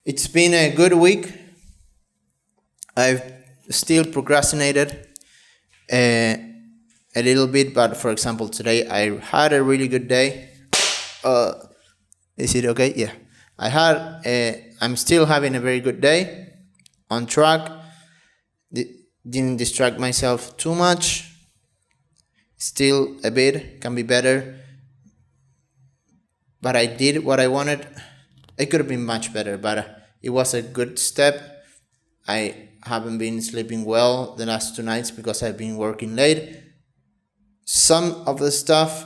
It's been a good week. I've still procrastinated a little bit, but for example, today I had a really good day. Is it okay? Yeah. I'm still having a very good day, on track. Didn't distract myself too much. Still a bit, can be better. But I did what I wanted. It could have been much better, but it was a good step. I haven't been sleeping well the last 2 nights because I've been working late. Some of the stuff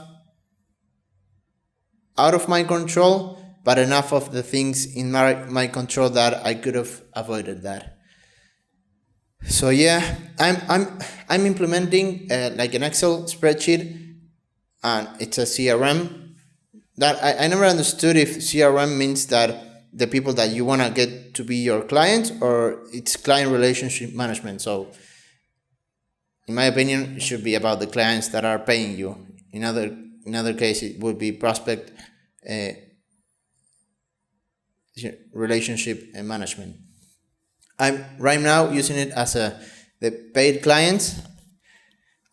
out of my control, but enough of the things in my control that I could have avoided that. So yeah, I'm implementing like an Excel spreadsheet, and it's a CRM. That I never understood if CRM means that the people that you want to get to be your clients, or it's client relationship management. So in my opinion, it should be about the clients that are paying you. In other case, it would be prospect relationship management. I'm right now using it as the paid clients.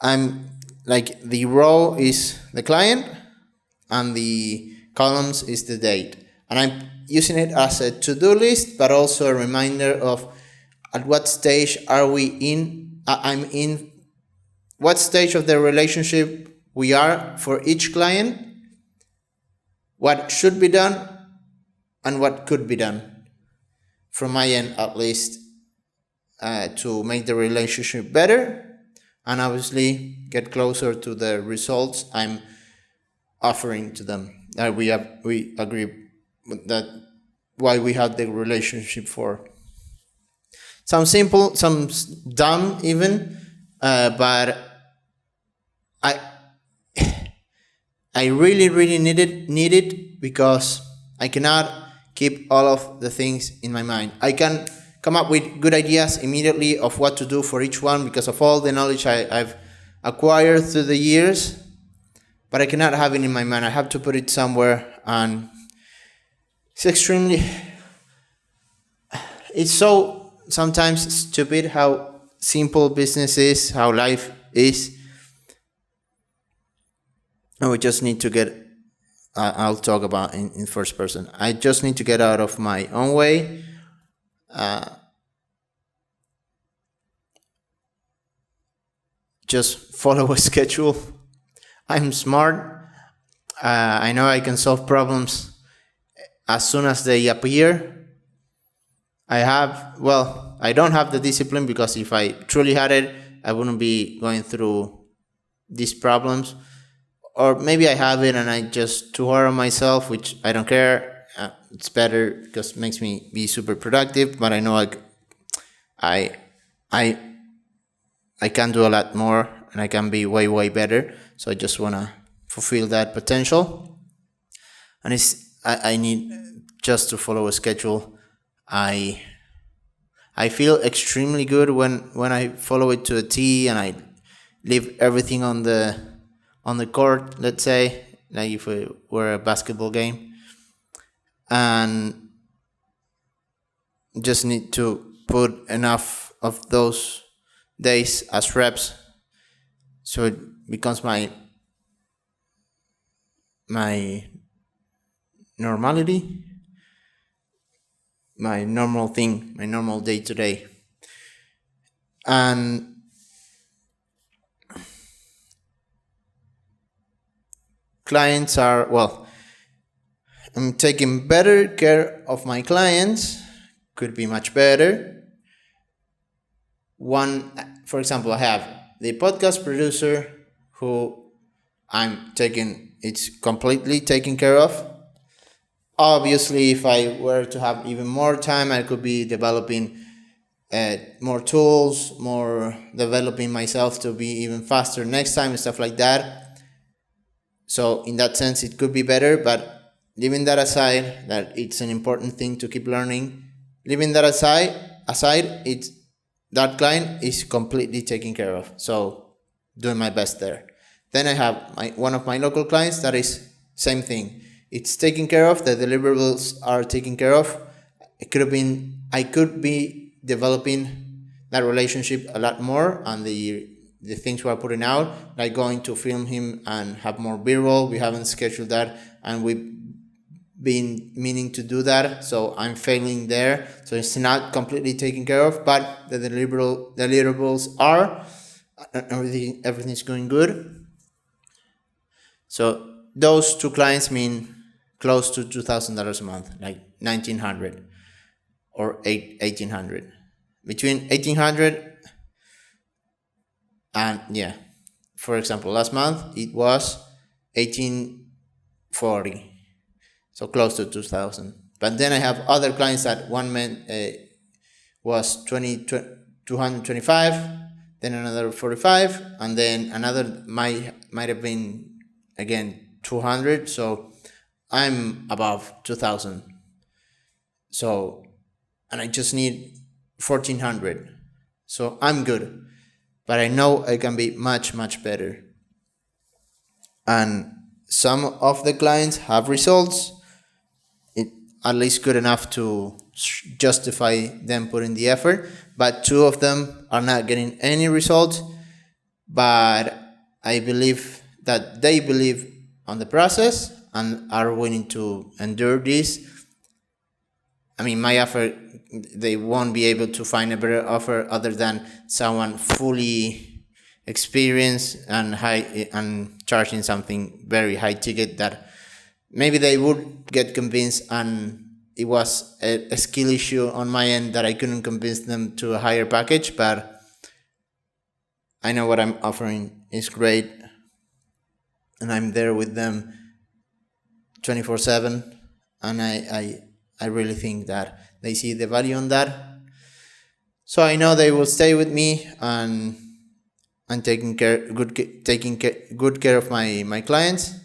I'm like, the row is the client and the columns is the date. And I'm using it as a to-do list, but also a reminder of at what stage are we in. I'm in what stage of the relationship we are for each client, what should be done, and what could be done, from my end at least, to make the relationship better and obviously get closer to the results I'm offering to them. We agree that why we had the relationship for. Some simple, some dumb even, but I really need it because I cannot keep all of the things in my mind. I can come up with good ideas immediately of what to do for each one because of all the knowledge I've acquired through the years, but I cannot have it in my mind. I have to put it somewhere, and it's so sometimes stupid how simple business is, how life is. And we just need to get, I'll talk about in first person. I just need to get out of my own way. Just follow a schedule. I'm smart. I know I can solve problems as soon as they appear. I don't have the discipline, because if I truly had it, I wouldn't be going through these problems. Or maybe I have it and I just too hard on myself, which I don't care. It's better because it makes me be super productive. But I know I can do a lot more and I can be way better. So I just want to fulfill that potential. And I need just to follow a schedule. I feel extremely good when I follow it to a T and I leave everything on the court, let's say, like if it were a basketball game, and just need to put enough of those days as reps so it becomes my normality, my normal thing, my normal day to day. And clients are, I'm taking better care of my clients, could be much better. For example, I have the podcast producer who it's completely taken care of. Obviously, if I were to have even more time, I could be developing more tools, more developing myself to be even faster next time and stuff like that. So in that sense, it could be better, but leaving that aside, that it's an important thing to keep learning, leaving that aside, that client is completely taken care of. So doing my best there. Then I have one of my local clients that is same thing. It's taken care of, the deliverables are taken care of. I could be developing that relationship a lot more, and the things we're putting out, like going to film him and have more B-roll. We haven't scheduled that, and we've been meaning to do that, so I'm failing there. So it's not completely taken care of, but the deliverables are, everything's going good. So those two clients mean close to $2,000 a month, like $1,900 or $1,800, between $1,800 and yeah. For example, last month it was $1,840, so close to 2,000. But then I have other clients that one month was 225, then another 45, and then another might have been again 200. So I'm above 2,000. So, and I just need 1,400. So I'm good, but I know I can be much better. And some of the clients have results, at least good enough to justify them putting the effort, but two of them are not getting any results. But I believe that they believe on the process and are willing to endure this. I mean, my offer, they won't be able to find a better offer other than someone fully experienced and high and charging something very high ticket that maybe they would get convinced, and it was a skill issue on my end that I couldn't convince them to a higher package. But I know what I'm offering is great, and I'm there with them 24/7, and I really think that they see the value on that. So I know they will stay with me and taking good care of my clients,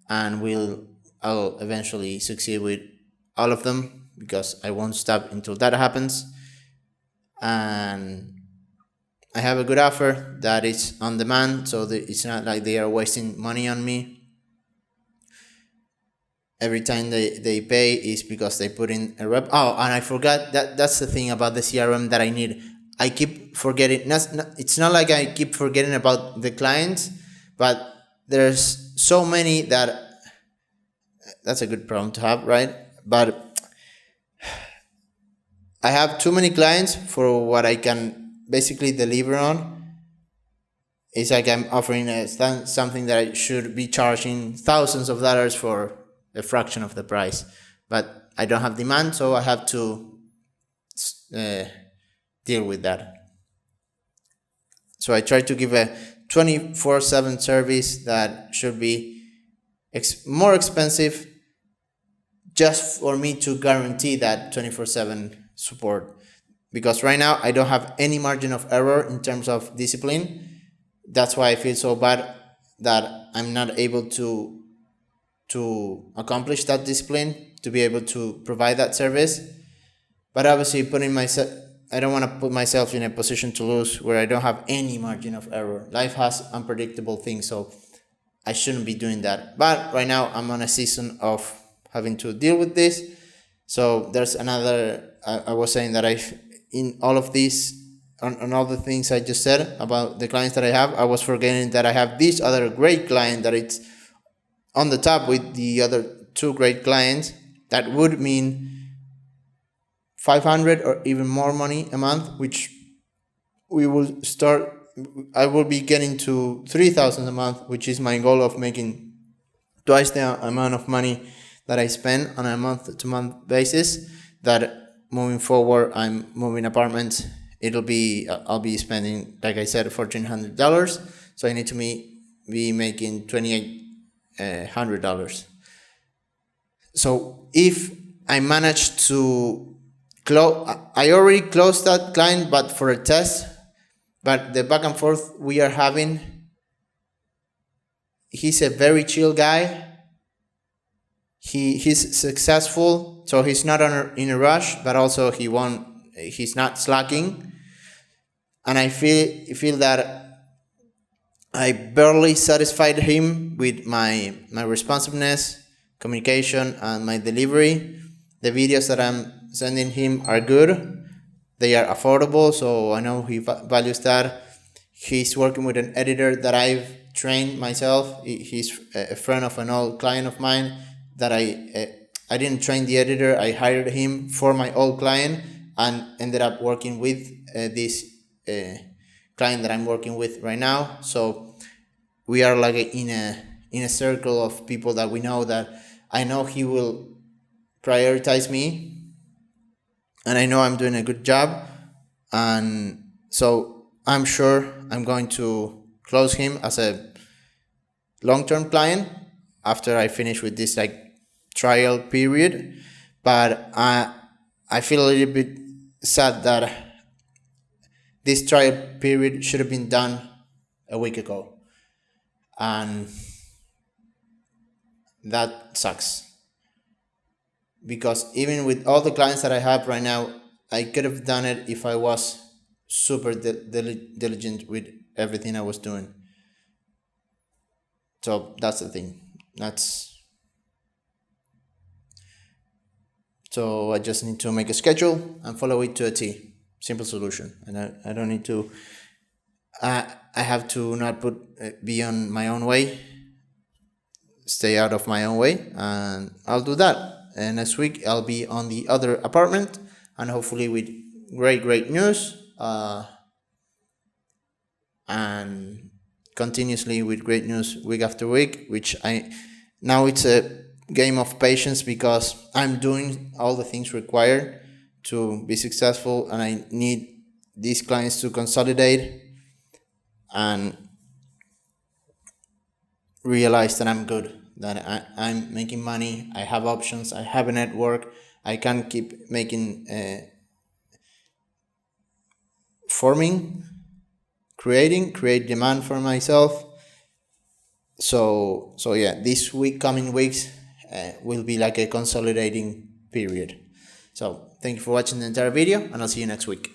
and I'll eventually succeed with all of them, because I won't stop until that happens. And I have a good offer that is on demand, so it's not like they are wasting money on me. Every time they pay is because they put in a rep. Oh, and I forgot that's the thing about the CRM that I need. I keep forgetting. It's not like I keep forgetting about the clients, but there's so many that's a good problem to have, right? But I have too many clients for what I can basically deliver on. It's like I'm offering something that I should be charging thousands of dollars for a fraction of the price, but I don't have demand, so I have to deal with that. So I try to give a 24/7 service that should be more expensive, just for me to guarantee that 24/7 support. Because right now I don't have any margin of error in terms of discipline. That's why I feel so bad that I'm not able to accomplish that discipline, to be able to provide that service. But obviously I don't want to put myself in a position to lose where I don't have any margin of error. Life has unpredictable things, so I shouldn't be doing that. But right now I'm on a season of having to deal with this. So there's another, I was saying that in all of these, on all the things I just said about the clients that I have, I was forgetting that I have this other great client that it's on the top with the other two great clients. That would mean $500 or even more money a month, which I will be getting to $3,000 a month, which is my goal of making twice the amount of money that I spend on a month-to-month basis. That moving forward, I'm moving apartments. I'll be spending, like I said, $1,400. So I need to be making $2,800. So if I manage to I already closed that client, but for a test. But the back and forth we are having, he's a very chill guy. He's successful, so he's not in a rush, but also he's not slacking. And I feel that I barely satisfied him with my responsiveness, communication, and my delivery. The videos that I'm sending him are good. They are affordable, so I know he values that. He's working with an editor that I've trained myself. He's a friend of an old client of mine that I didn't train the editor. I hired him for my old client and ended up working with this client that I'm working with right now. So we are like in a circle of people that we know, that I know he will prioritize me, and I know I'm doing a good job, and so I'm sure I'm going to close him as a long-term client after I finish with this like trial period. But I feel a little bit sad that this trial period should have been done a week ago, and that sucks, because even with all the clients that I have right now, I could have done it if I was super diligent with everything I was doing. So that's the thing. So I just need to make a schedule and follow it to a T. Simple solution. And I don't need to. I have to not be on my own way. Stay out of my own way, and I'll do that. And next week I'll be on the other apartment, and hopefully with great news, and continuously with great news week after week. Which now it's a game of patience, because I'm doing all the things required to be successful, and I need these clients to consolidate and realize that I'm good, that I'm making money, I have options, I have a network, I can keep making, create demand for myself. So yeah, this coming weeks will be like a consolidating period. So thank you for watching the entire video, and I'll see you next week.